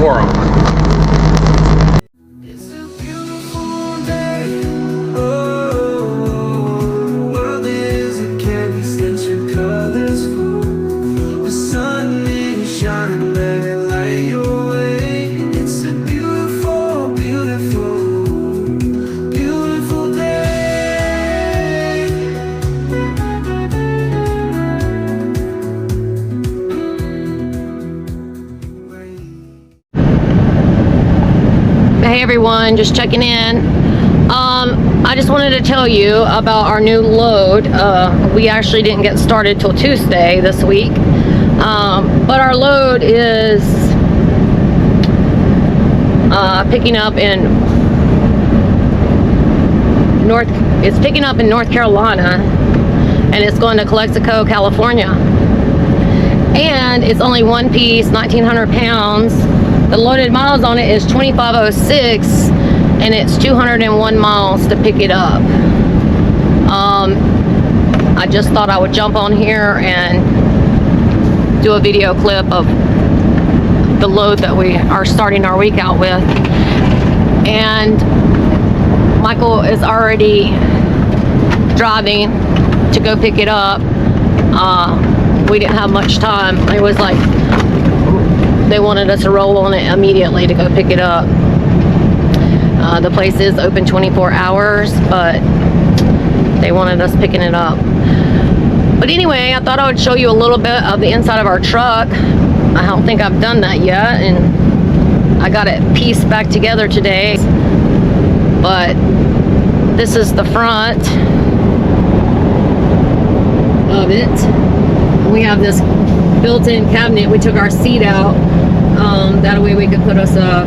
for them. It's a beautiful day. Oh, world is a candy since your colors full. The sun is shining, let it light your way. It's a beautiful, beautiful, beautiful day. Hey everyone, just checking in. I just wanted to tell you about our new load. We actually didn't get started till Tuesday this week, but our load is picking up in North Carolina, and it's going to Calexico, California. And it's only one piece, 1,900 pounds. The loaded miles on it is 2,506, and it's 201 miles to pick it up. I just thought I would jump on here and do a video clip of the load that we are starting our week out with. And Michael is already driving to go pick it up. We didn't have much time. It was like they wanted us to roll on it immediately to go pick it up. The place is open 24 hours, but they wanted us picking it up. But anyway, I thought I would show you a little bit of the inside of our truck. I don't think I've done that yet, and I got it pieced back together today. But this is the front of it. We have this built-in cabinet. We took our seat out. That way we could put us a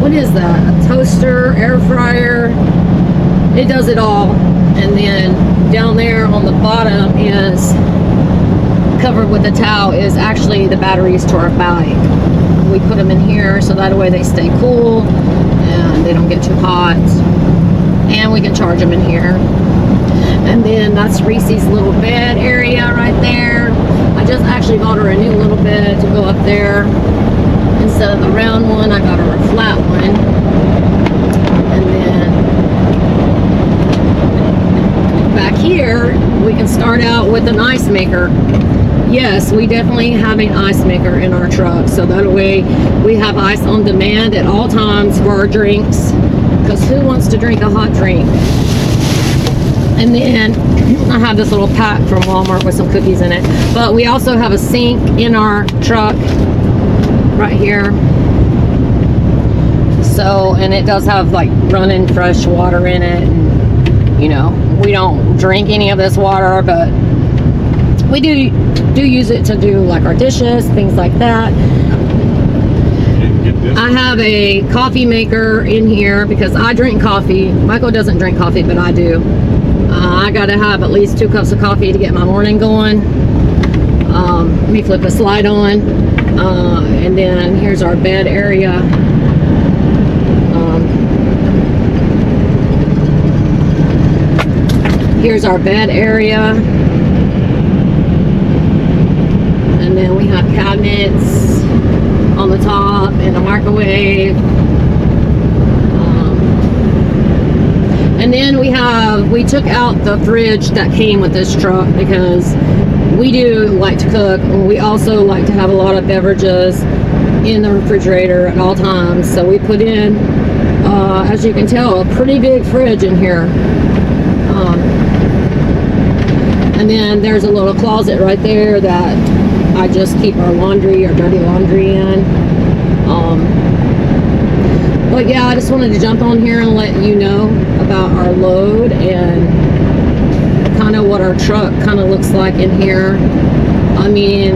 what is that? A toaster, air fryer. It does it all. And then down there on the bottom is covered with a towel is actually the batteries to our bike. We put them in here so that way they stay cool and they don't get too hot. And we can charge them in here. And then that's Reese's little bed area right there. I just actually bought her a new little bed to go up there. Instead of the round one, I got her a flat one. And then back here, we can start out with an ice maker. Yes, we definitely have an ice maker in our truck. So that way we have ice on demand at all times for our drinks. Because who wants to drink a hot drink? And then I have this little pack from Walmart with some cookies in it. But we also have a sink in our truck right here. So, and it does have like running fresh water in it. And, you know, we don't drink any of this water, but we do use it to do like our dishes, things like that. I have a coffee maker in here because I drink coffee. Michael doesn't drink coffee, but I do. I gotta have at least 2 cups of coffee to get my morning going. Let me flip a slide on. And then here's our bed area. Here's our bed area. And then we have cabinets on the top and a microwave. And then we took out the fridge that came with this truck because we do like to cook, and we also like to have a lot of beverages in the refrigerator at all times. So we put in, as you can tell, a pretty big fridge in here. And then there's a little closet right there that I just keep our laundry, our dirty laundry in. But yeah, I just wanted to jump on here and let you know about our load and kind of what our truck kind of looks like in here. I mean,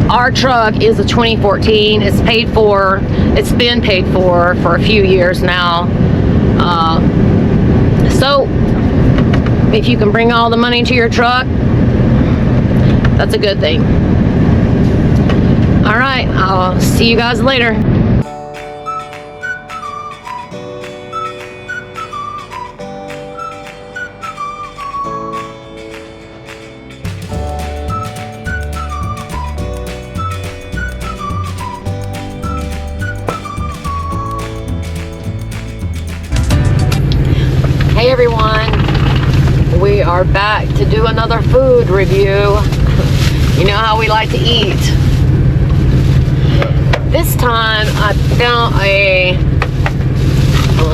our truck is a 2014. It's paid for. It's been paid for a few years now. So if you can bring all the money to your truck, that's a good thing. All right, I'll see you guys later. We are back to do another food review. You know how we like to eat. This time I found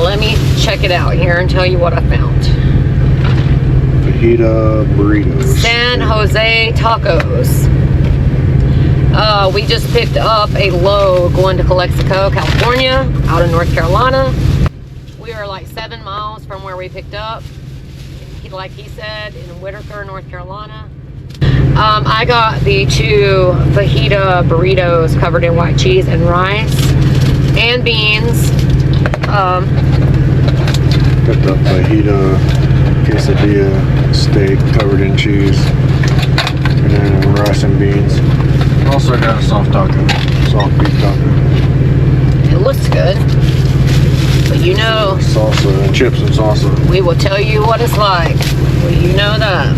let me check it out here and tell you what I found. Fajita burritos. San Jose tacos. We just picked up a load going to Calexico, California, out of North Carolina. We are like 7 miles from where we picked up. Like he said, in Whitaker, North Carolina. I got the 2 fajita burritos covered in white cheese and rice and beans. Got the fajita quesadilla steak covered in cheese and then rice and beans. Also got a soft beef taco. It looks good. But you know, salsa and chips and salsa. We will tell you what it's like. Well, you know that.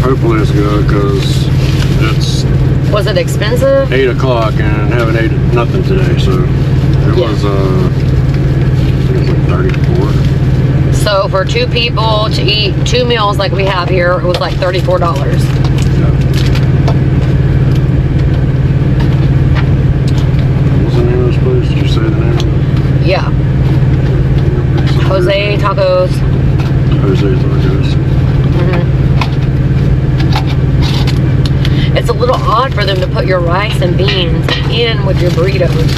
Hopefully it's good because it's... Was it expensive? 8 o'clock and haven't ate nothing today, so it was like 34. So for 2 people to eat 2 meals like we have here, it was like $34. What's the name of this place? Did you say the name of it? Yeah. Jose Tacos. Jose Tacos. It's a little odd for them to put your rice and beans in with your burritos.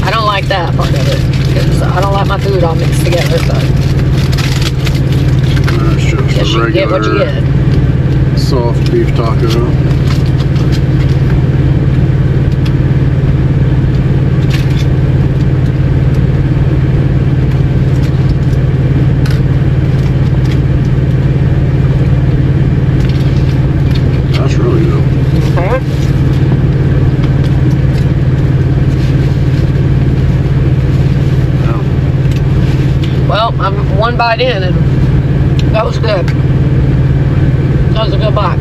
I don't like that part of it because I don't like my food all mixed together. So it's just guess a you get what you regular get. soft beef taco. That's really good. Okay. Yeah. Well, I'm 1 bite in and that was good. That was a good bite.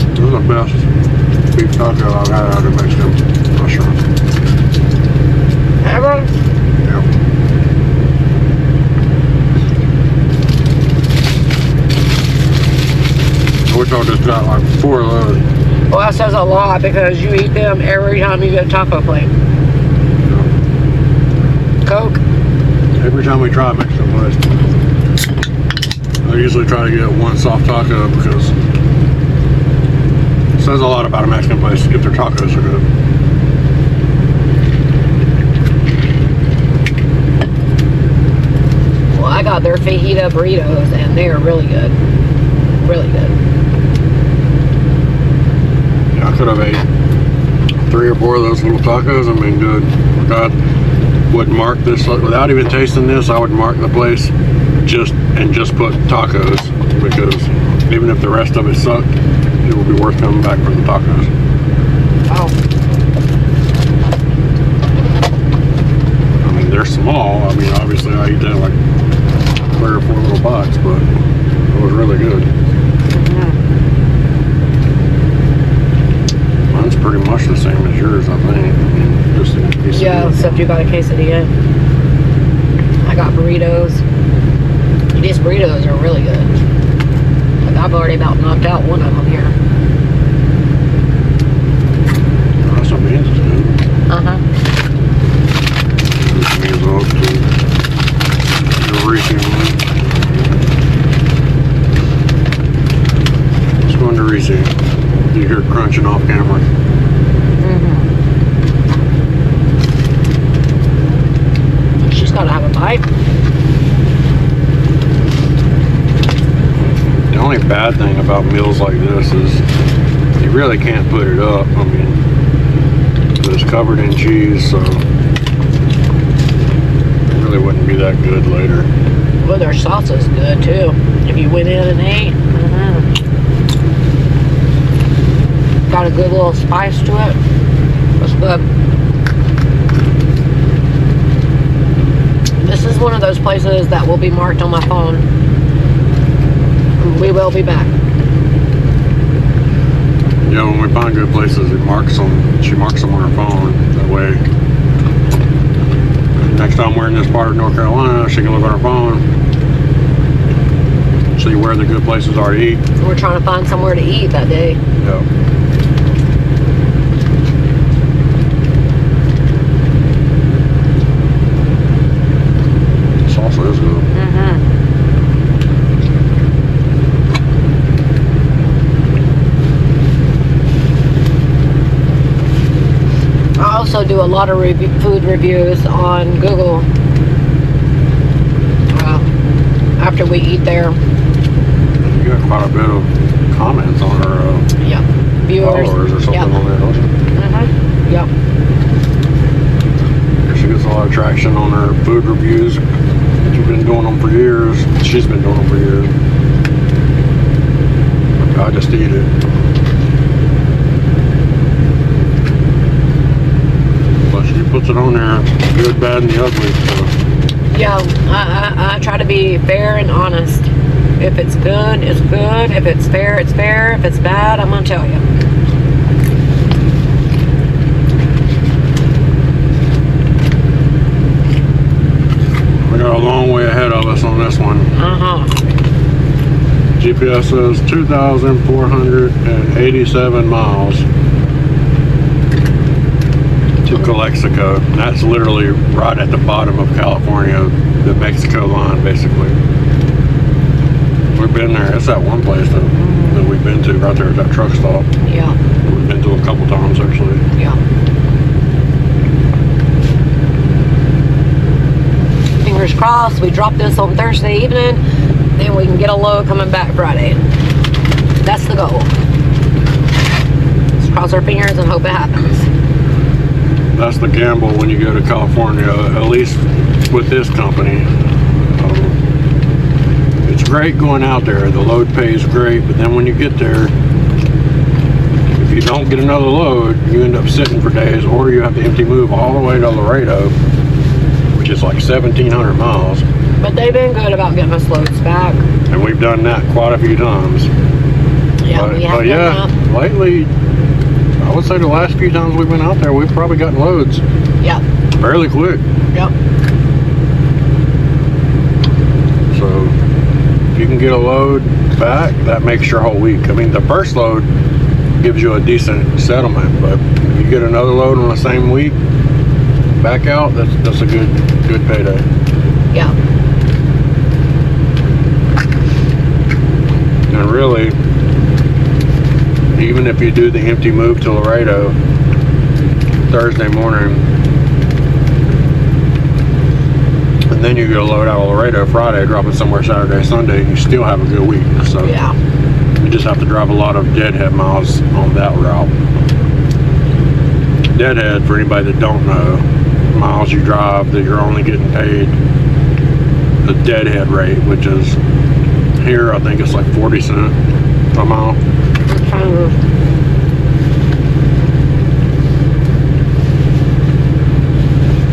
This is the best beef taco I've had out of Mexican restaurant. Ever? Yeah. I wish I just got like 4 of those. Well, that says a lot because you eat them every time you get a taco plate. Coke? Every time we try a Mexican place, I usually try to get 1 soft taco because it says a lot about a Mexican place if their tacos are good. Well, I got their fajita burritos and they are really good. Really good. Yeah, I could have ate 3 or 4 of those little tacos and been good. I would mark this, without even tasting this, I would mark the place just put tacos because even if the rest of it sucked, it would be worth coming back for the tacos. Oh. I mean, they're small. I mean, obviously I eat that like 3 or 4 little bites, but it was really good. Mine's pretty much the same as yours, I think. I mean, just in a piece Yeah, except you got a quesadilla. I got burritos. These burritos are really good. Like I've already about knocked out one of them here. Rice and beans is good. Uh-huh. This means up to the recent one. Let's go into Reese. You hear crunching off camera. She's got to have a bite. The only bad thing about meals like this is you really can't put it up. I mean, it's covered in cheese, so it really wouldn't be that good later. Well, their salsa is good too. If you went in and ate. Got a good little spice to it. That's good. This This is one of those places that will be marked on my phone. We will be back. Yeah, when we find good places, she marks them on her phone. That way, next time we're in this part of North Carolina, she can look on her phone, see where the good places are to eat. We're trying to find somewhere to eat that day. Yeah. Salsa is good. I also do a lot of food reviews on Google after we eat there. You got quite a bit of comments on her Viewers. followers or something on there, don't you? Yep. She gets a lot of traction on her food reviews. She's been doing them for years. She's been doing them for years. I just eat it. But she puts it on there, good, bad, and the ugly. So. Yeah, I try to be fair and honest. If it's good, it's good. If it's fair, it's fair. If it's bad, I'm gonna tell you. We got a long way ahead of us on this one. GPS says 2,487 miles to Calexico. That's literally right at the bottom of California, the Mexico line, basically. We've been there. It's that one place that we've been to right there at that truck stop. Yeah. We've been to a couple times, actually. Yeah. Fingers crossed, we drop this on Thursday evening, then we can get a load coming back Friday. That's the goal. Let's cross our fingers and hope it happens. That's the gamble when you go to California, at least with this company. It's great going out there. The load pays great, but then when you get there, if you don't get another load, you end up sitting for days, or you have to empty move all the way to Laredo, which is like 1,700 miles. But they've been good about getting us loads back. And we've done that quite a few times. Yeah, we have done that. Lately, I would say the last few times we've been out there, we've probably gotten loads Yeah. fairly quick. Yep. So if you can get a load back, that makes your whole week. I mean, the first load gives you a decent settlement, but if you get another load on the same week, back out, that's a good payday. Yeah. And really, even if you do the empty move to Laredo Thursday morning, and then you get a load out of Laredo Friday, drop it somewhere Saturday, Sunday, you still have a good week. So Yeah. you just have to drive a lot of deadhead miles on that route. Deadhead, for anybody that don't know, miles you drive that you're only getting paid the deadhead rate, which is here I think it's like 40 cents a mile.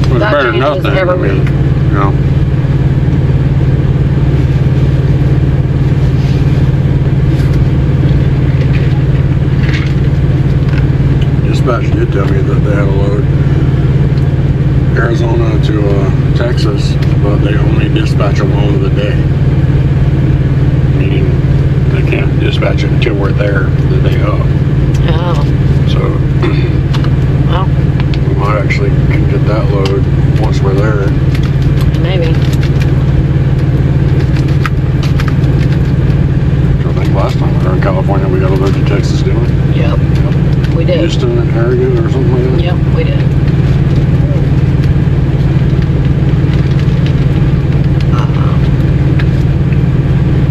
Well, it's That better than changes nothing. every I mean, week. you know. Dispatch did tell me that they had a load Arizona to Texas, but they only dispatch them all of the day. Meaning they can't dispatch it until we're there the day of. Oh. So Well, we might actually get that load once we're there. maybe. I think last time we were in California, we got a load to Texas, didn't we? Yep. We did. Houston and Harrogate or something like that. Yep, we did.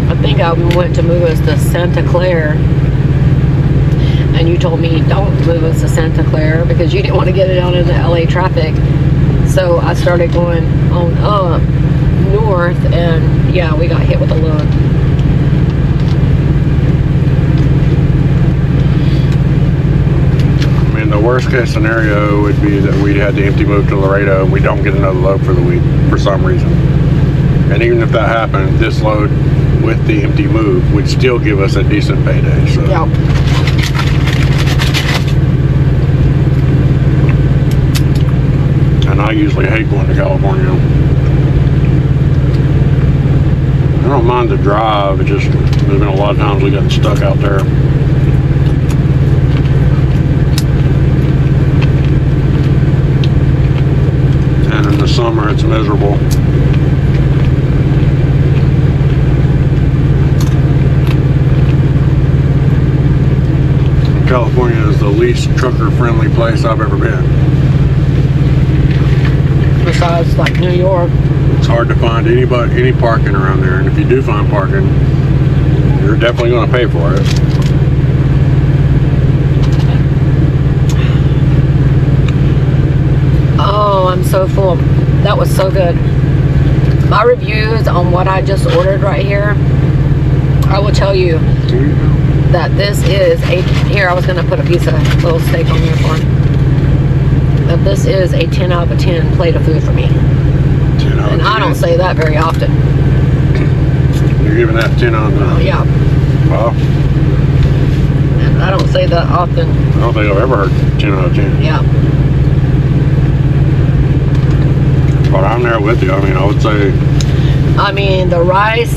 I think I went to move us to Santa Clara, and you told me don't move us to Santa Clara because you didn't want to get it out in the LA traffic. So I started going on up north, and yeah, we got hit with a load. I mean, the worst worst case scenario would be that we had to empty move to Laredo and we don't get another load for the week for some reason. And even if that happened, this load with the empty move would still give us a decent payday. So. Yeah. And I usually hate going to California. I don't mind the drive, it just, there's been a lot of times we got stuck out there. And in the summer it's miserable. California is the least trucker-friendly place I've ever been. Besides, like New York. It's hard to find any parking around there, and if you do find parking, you're definitely going to pay for it. Oh, I'm so full. That was so good. My reviews on what I just ordered right here, I will tell you that this is a, here I was going to put a piece of little steak on there for him. That this is a 10 out of 10 plate of food for me. 10 out of 10. And I don't say that very often. You're giving that 10 out of 10? Oh, yeah. Wow. And I don't say that often. I don't think I've ever heard 10 out of 10. Yeah. But I'm there with you. I mean, I would say... I mean, the rice,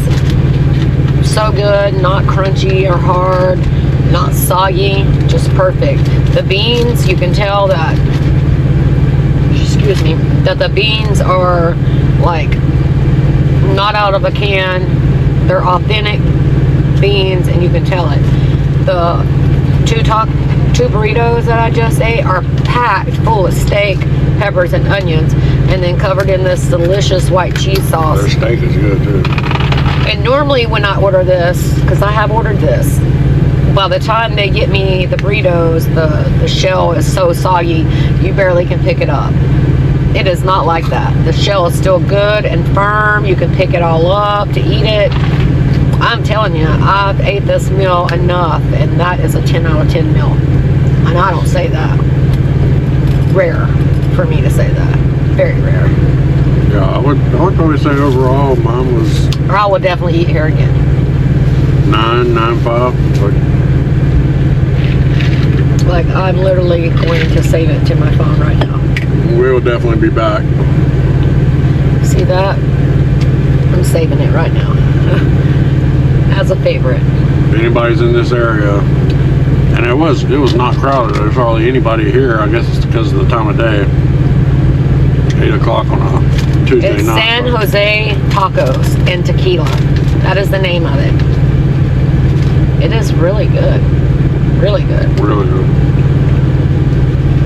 so good, not crunchy or hard, not soggy, just perfect. The beans, you can tell that, excuse me, that the beans are like not out of a can. They're authentic beans, and you can tell it. The two burritos that I just ate are packed full of steak, peppers, and onions, and then covered in this delicious white cheese sauce. Their steak is good too. And normally when I order this, because I have ordered this, by the time they get me the burritos, the shell is so soggy, you barely can pick it up. It is not like that. The shell is still good and firm. You can pick it all up to eat it. I'm telling you, I've ate this meal enough, and that is a 10 out of 10 meal. And I don't say that. Rare for me to say that. Very rare. Yeah, I would probably say overall mine was... Or I would definitely eat here again. 9.5. Like, I'm literally going to save it to my phone right now. We'll definitely be back. See that? I'm saving it right now. As a favorite. If anybody's in this area, and it was not crowded. There's hardly anybody here. I guess it's because of the time of day. 8 o'clock on a Tuesday It's night. San Jose Tacos and Tequila. That is the name of it. It is really good. Really good. Really good.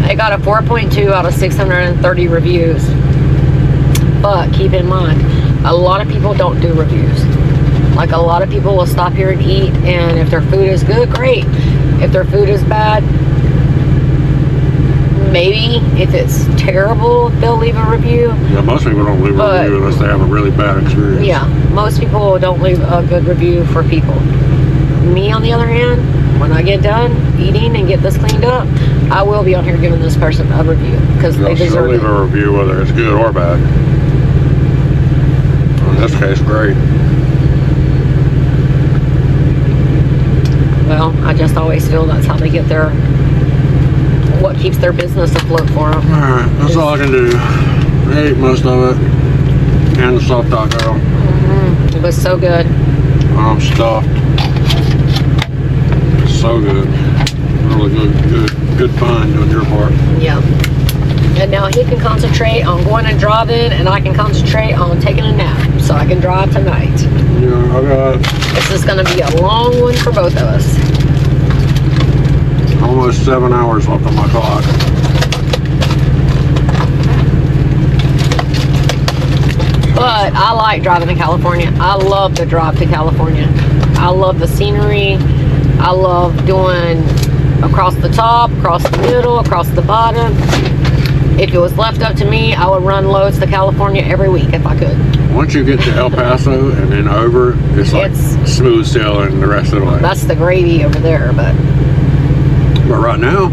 I got a 4.2 out of 630 reviews. But keep in mind, a lot of people don't do reviews. Like, a lot of people will stop here and eat, and if their food is good, great. If their food is bad, maybe. If it's terrible, they'll leave a review. Yeah, most people don't leave a review unless they have a really bad experience. Yeah, most people don't leave a good review for people. Me, on the other hand, when I get done eating and get this cleaned up, I will be on here giving this person a review because they They'll deserve leave it. a review whether it's good or bad. In this case, great. Well, I just always feel that's how they get their, what keeps their business afloat for them. Alright, that's all I can do. I ate most of it. And the soft taco. It was so good. I'm stuffed. So good. Really good find on your part. Yeah. And now he can concentrate on going and driving, and I can concentrate on taking a nap so I can drive tonight. Yeah, I got This is going to be a long one for both of us. almost 7 hours left on my clock. But I like driving to California. I love the drive to California. I love the scenery. I love doing across the top, across the middle, across the bottom. If it was left up to me, I would run loads to California every week if I could. Once you get to El Paso and then over, it's like smooth sailing the rest of the way. That's the gravy over there, but But right now,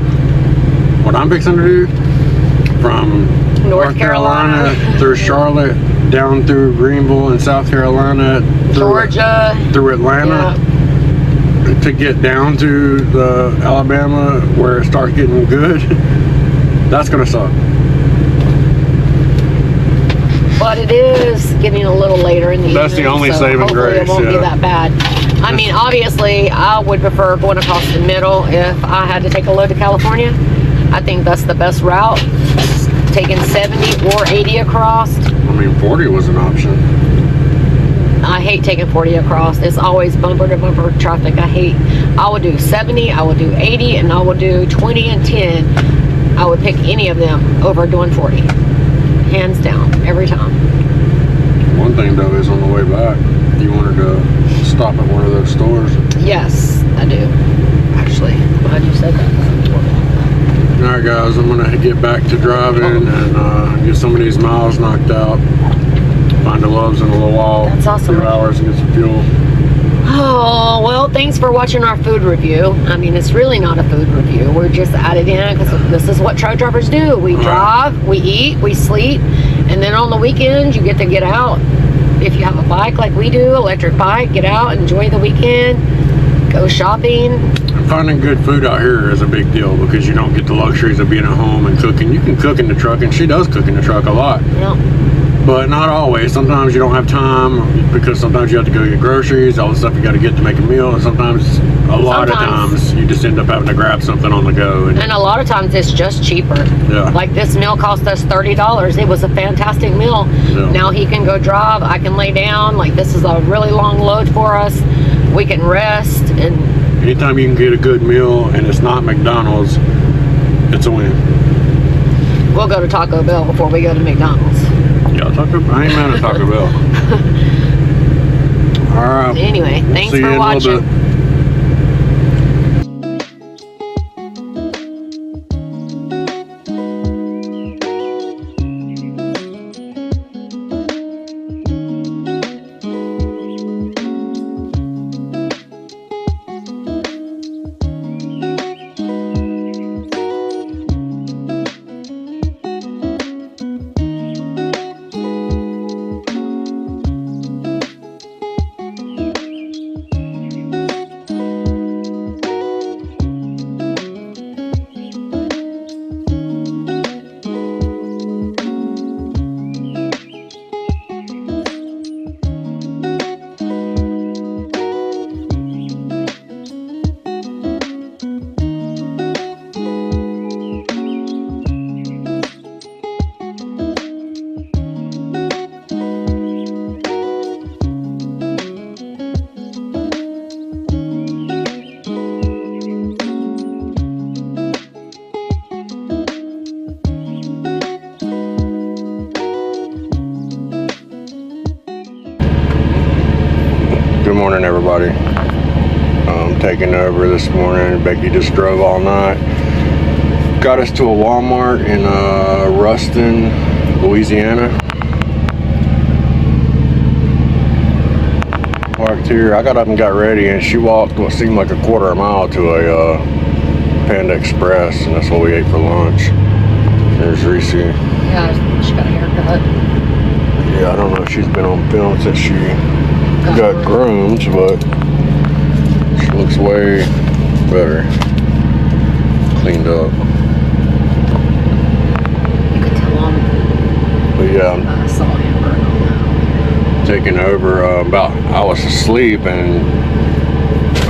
what I'm fixing to do, from North Carolina through Charlotte, down through Greenville and South Carolina, Georgia, through Atlanta, to get down to the Alabama where it starts getting good. That's gonna suck. But it is getting a little later in the evening. That's the only so saving hopefully grace, it won't be yeah. that bad. I mean, obviously, I would prefer going across the middle if I had to take a load to California. I think that's the best route. Taking 70 or 80 across. I mean, 40 was an option. I hate taking 40 across. It's always bumper to bumper traffic. I would do 70, I would do 80, and I would do 20 and 10. I would pick any of them over doing 40. Hands down, every time. One thing though is on the way back, you wanted to stop at one of those stores. Yes, I do. Actually, glad you said that. All right, guys, I'm gonna get back to driving and get some of these miles knocked out. Find the Loves in a little while. That's awesome. 2 hours and get some fuel. Oh, well, thanks for watching our food review. I mean, it's really not a food review. We're just added in because this is what truck drivers do. We drive, we eat, we sleep, and then on the weekends, you get to get out. If you have a bike like we do, electric bike, get out, enjoy the weekend, go shopping. And finding good food out here is a big deal because you don't get the luxuries of being at home and cooking. You can cook in the truck, and she does cook in the truck a lot. Yeah. But not always. Sometimes you don't have time because sometimes you have to go get groceries, all the stuff you got to get to make a meal, and sometimes a lot of times you just end up having to grab something on the go. And a lot of times it's just cheaper. Yeah. Like this meal cost us $30. It was a fantastic meal. Yeah. Now he can go drive, I can lay down. Like this is a really long load for us. We can rest and Anytime you can get a good meal and it's not McDonald's, it's a win. we'll go to Taco Bell before we go to McDonald's. Yeah, I ain't mad at Taco Bell. All right. Anyway, thanks See you for in a little watching. bit. Good morning, everybody. I'm taking over this morning. Becky just drove all night. Got us to a Walmart in Ruston, Louisiana. Parked here. I got up and got ready, and she walked what seemed like a quarter of a mile to a Panda Express, and that's what we ate for lunch. There's Reese. Yeah, she got a haircut. Yeah, I don't know if she's been on film since she got groomed, but she looks way better, cleaned up. You could tell on But yeah, I saw Amber on I'm taking over. I was asleep, and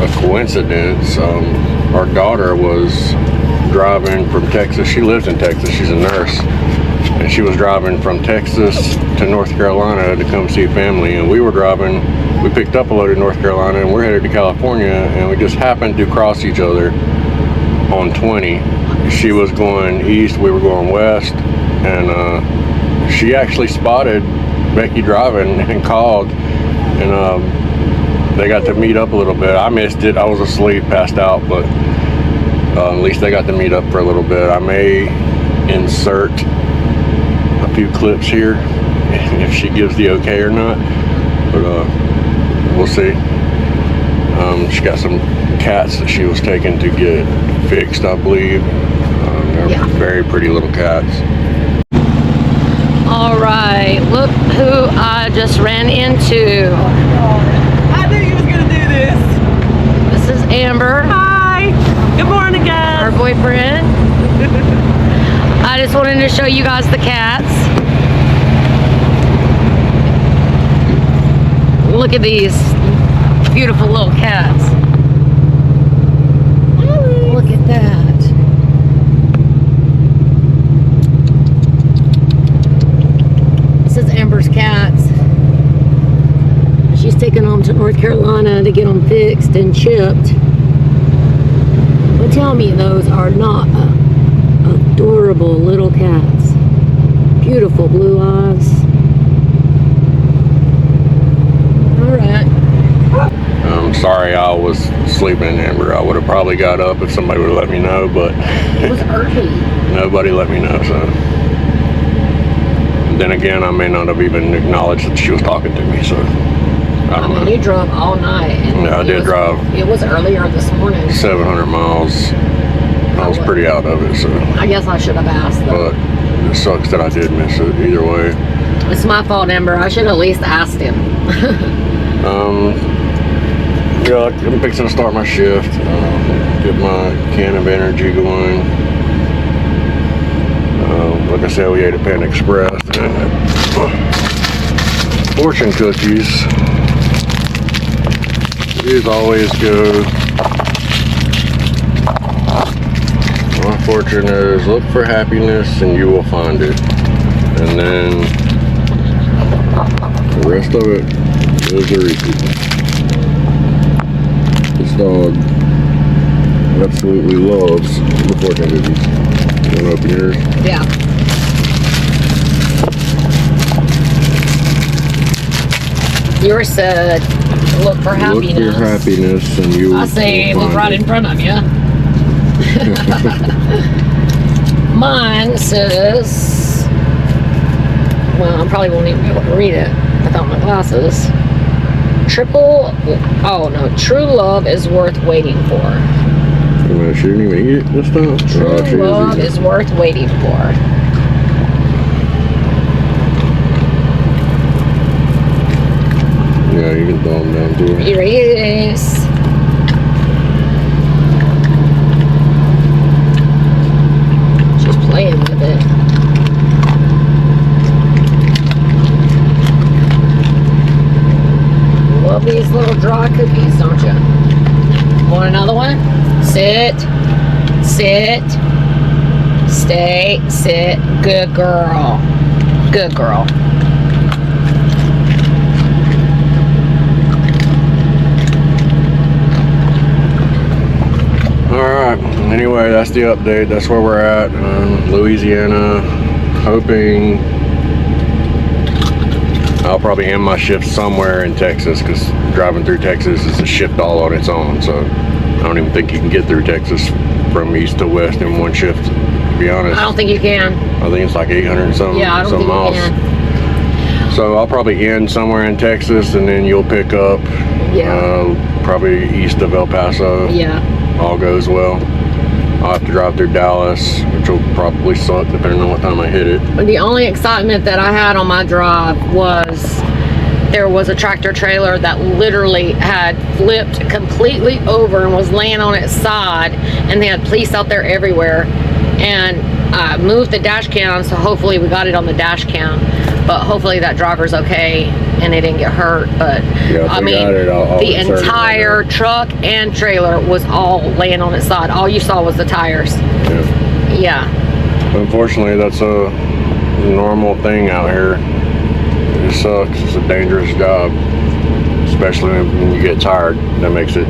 a coincidence. Our daughter was driving from Texas. She lives in Texas. She's a nurse. And she was driving from Texas to North Carolina to come see family, and we were driving. We picked up a load in North Carolina, and we're headed to California, and we just happened to cross each other on 20. She was going east, we were going west, and she actually spotted Becky driving and called, and they got to meet up a little bit. I missed it. I was asleep, passed out, but at least they got to meet up for a little bit. I may insert a few clips here if she gives the okay or not, but we'll see. She got some cats that she was taking to get fixed, I believe. They're Yeah. very pretty little cats. All right, look who I just ran into. I knew you was gonna do this. This is Amber, Hi. Good morning, our guys. boyfriend. I just wanted to show you guys the cats. Look at these beautiful little cats. Look at that. This is Amber's cats. She's taking them to North Carolina to get them fixed and shipped. But tell me those are not adorable little cats. Beautiful blue eyes. Alright. I'm sorry I was sleeping, Amber. I would have probably got up if somebody would have let me know, but It was early. nobody let me know, so. Then again, I may not have even acknowledged that she was talking to me, so I don't know. You drove all night. And Yeah, I it did was- drive. It was earlier this morning. 700 miles. I was pretty out of it, so. I guess I should have asked though. But it sucks that I did miss it either way. It's my fault, Amber. I should at least asked him. Yeah, I'm fixing to start my shift. Get my can of energy going. Like I said, we ate at Panda Express and fortune cookies. These always good. My fortune is look for happiness and you will find it. And then the rest of it is a repeat. This dog absolutely loves the fortune cookies. You want to open yours? Yeah. Yours said, look for happiness. Look for happiness and you I say, will look find right it. in front of you. Mine says, well, I probably won't even be able to read it without my glasses. True love is worth waiting for. She didn't even eat it this time? True Oh, she love eating it. is worth waiting for. Yeah, you can throw them down too. Here he is. She's playing with it. Love these little dry cookies, don't you? Want another one? Sit. Sit. Stay. Sit. Good girl. Good girl. Alright, anyway, that's the update. That's where we're at. Louisiana. Hoping I'll probably end my shift somewhere in Texas because driving through Texas is a shift all on its own. So I don't even think you can get through Texas from east to west in one shift, to be honest. I don't think you can. I think it's like 800 and some, Yeah, I don't some think miles. you can. So I'll probably end somewhere in Texas and then you'll pick up Yeah. probably east of El Paso. Yeah. All goes well. I'll have to drive through Dallas, which will probably suck depending on what time I hit it. The only excitement that I had on my drive was there was a tractor trailer that literally had flipped completely over and was laying on its side, and they had police out there everywhere. And I moved the dash cam, so hopefully we got it on the dash cam. But hopefully that driver's okay and they didn't get hurt. But Yeah, if I we mean, got it, I'll the insert it in entire there. truck and trailer was all laying on its side. All you saw was the tires. Yeah. Yeah. Unfortunately, that's a normal thing out here. It sucks. It's a dangerous job, especially when you get tired. That makes it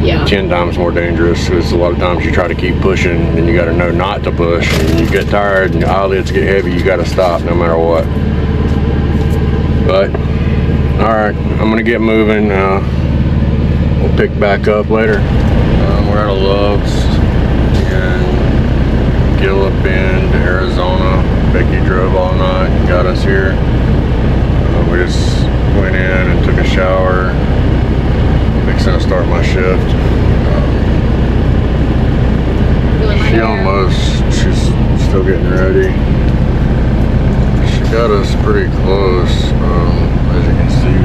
Yeah. 10 times more dangerous because a lot of times you try to keep pushing and you got to know not to push. And you get tired and your eyelids get heavy, you got to stop no matter what. But, all right, I'm going to get moving. We'll pick back up later. We're out of Love's in Gila Bend, Arizona. Becky drove all night and got us here. We just went in and took a shower. Fixing to start my shift. She almost pretty close, as you can see.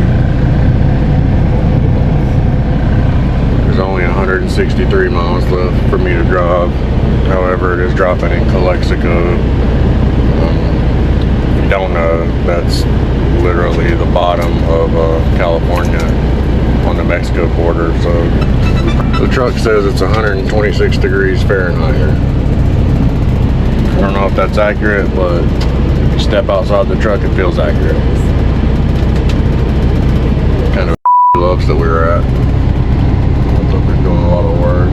There's only 163 miles left for me to drive. However, it is dropping in Calexico. If you don't know, that's literally the bottom of California on the Mexico border. So the truck says it's 126 degrees Fahrenheit here. I don't know if that's accurate, but if you step outside the truck, it feels accurate. Kind of loves that we were at. Looks like they're doing a lot of work.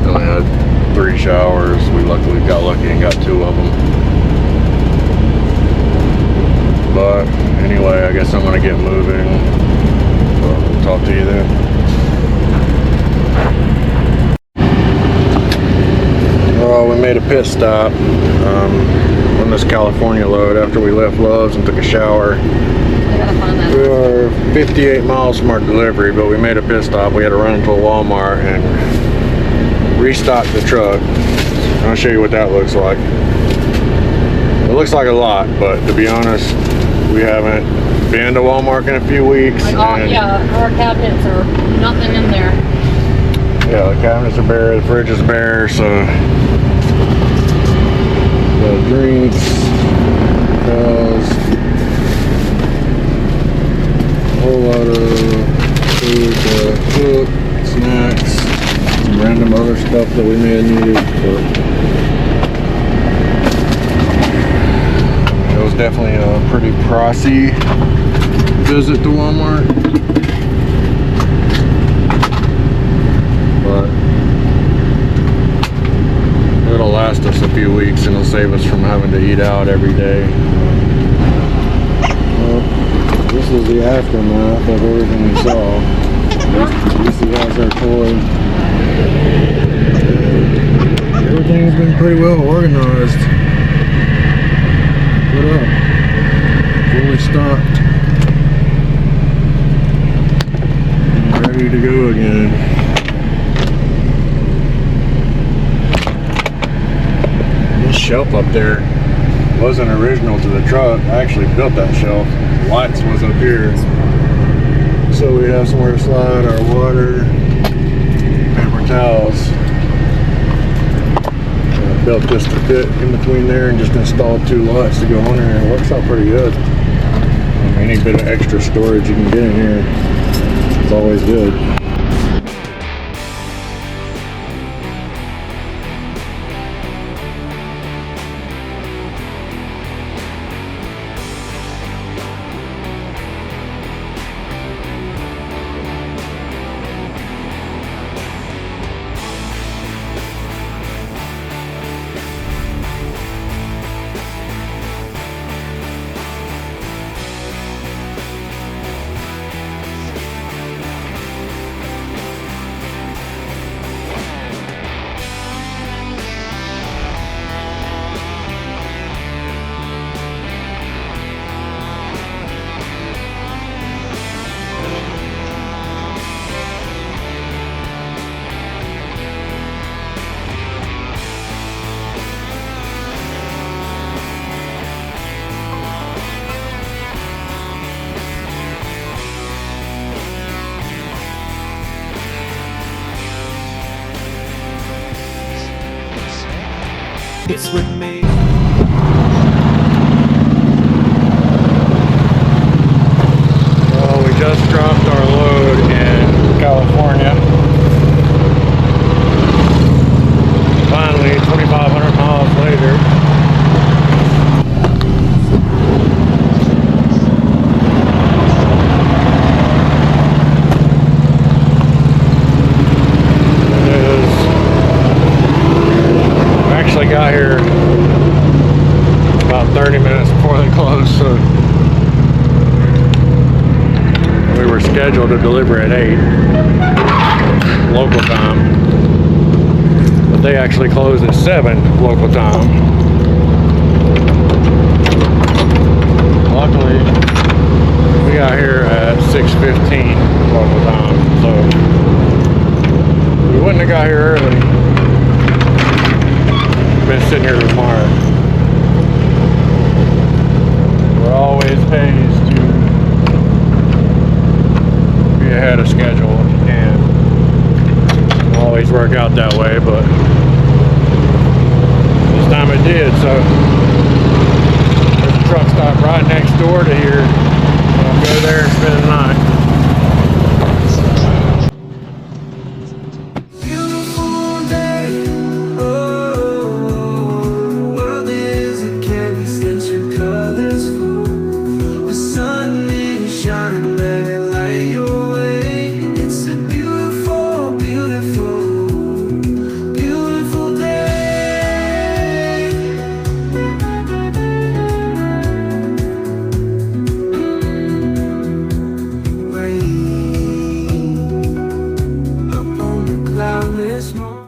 Only had 3 showers. We luckily got lucky and got 2 of them. But anyway, I guess I'm gonna get moving. So we'll talk to you then. Well, we made a pit stop on this California load after we left Love's and took a shower. I gotta find that. We are 58 miles from our delivery, but we made a pit stop. We had to run into a Walmart and restock the truck. I'll show you what that looks like. It looks like a lot, but to be honest, we haven't been to Walmart in a few weeks. Like, yeah, our cabinets are nothing in there. Yeah, the cabinets are bare, the fridge is bare, so the drinks, pills, a whole lot of food to cook, snacks, some random other stuff that we may have needed. But it was definitely a pretty pricey visit to Walmart. But it'll last us a few weeks and it'll save us from having to eat out every day. Well, this is the aftermath of everything we saw. Lucy has our toy. Everything's been pretty well organized. Put up. Fully stocked. And ready to go again. Shelf up there wasn't original to the truck. I actually built that shelf. Lights was up here, so we have somewhere to slide our water, paper towels. Built this to fit in between there and just installed 2 lights to go on there. It works out pretty good. Any bit of extra storage you can get in here, it's always good. It's with me. Well, we just dropped our load in California. Finally, 2,500 miles later. Got here about 30 minutes before they closed, so we were scheduled to deliver at 8 local time, but they actually closed at 7 local time. Luckily, we got here at 6:15 local time, so we wouldn't have got here early. Been sitting here tomorrow. always pays to be ahead of schedule if you can. Doesn't always work out that way, but this time it did. So there's a truck stop right next door to here. I'll go there and spend the night.